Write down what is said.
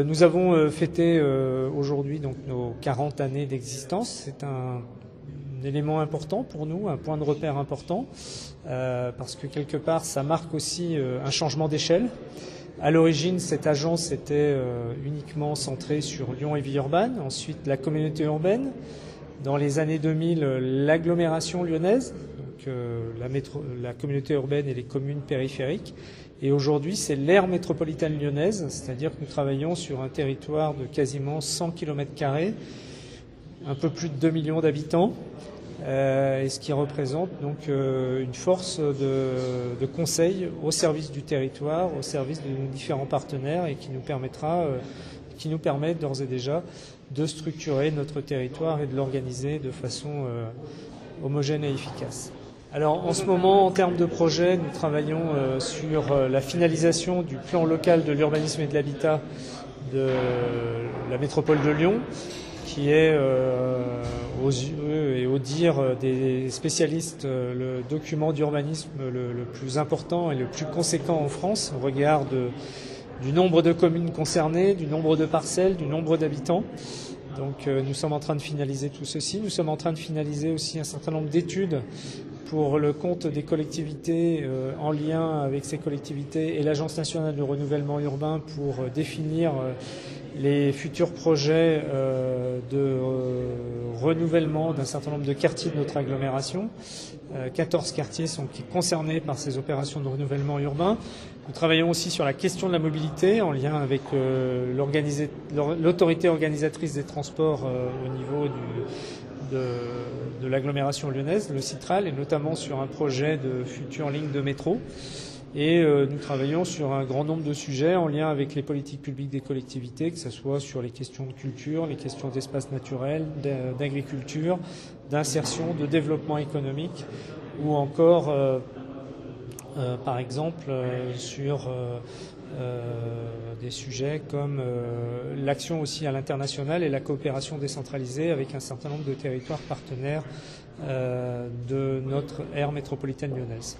Nous avons fêté aujourd'hui donc nos 40 années d'existence. C'est un élément important pour nous, un point de repère important, parce que quelque part ça marque aussi un changement d'échelle. À l'origine, cette agence était uniquement centrée sur Lyon et Villeurbanne, ensuite la communauté urbaine. Dans les années 2000, l'agglomération lyonnaise, donc la communauté urbaine et les communes périphériques. Et aujourd'hui, c'est l'aire métropolitaine lyonnaise, c'est-à-dire que nous travaillons sur un territoire de quasiment 100 km², un peu plus de 2 millions d'habitants, et ce qui représente donc une force de conseil au service du territoire, au service de nos différents partenaires, et qui nous permet d'ores et déjà de structurer notre territoire et de l'organiser de façon homogène et efficace. Alors en ce moment, en termes de projet, nous travaillons sur la finalisation du plan local de l'urbanisme et de l'habitat de la métropole de Lyon, qui est aux yeux et au dire des spécialistes le document d'urbanisme le plus important et le plus conséquent en France au regard du nombre de communes concernées, du nombre de parcelles, du nombre d'habitants. Donc nous sommes en train de finaliser tout ceci. Nous sommes en train de finaliser aussi un certain nombre d'études pour le compte des collectivités en lien avec ces collectivités et l'Agence nationale de renouvellement urbain pour définir les futurs projets de renouvellement d'un certain nombre de quartiers de notre agglomération. 14 quartiers sont concernés par ces opérations de renouvellement urbain. Nous travaillons aussi sur la question de la mobilité en lien avec l'autorité organisatrice des transports au niveau de l'agglomération lyonnaise, le Citral, et notamment sur un projet de future ligne de métro. Et nous travaillons sur un grand nombre de sujets en lien avec les politiques publiques des collectivités, que ce soit sur les questions de culture, les questions d'espace naturel, d'agriculture, d'insertion, de développement économique, ou encore, par exemple, sur des sujets comme l'action aussi à l'international et la coopération décentralisée avec un certain nombre de territoires partenaires de notre aire métropolitaine lyonnaise.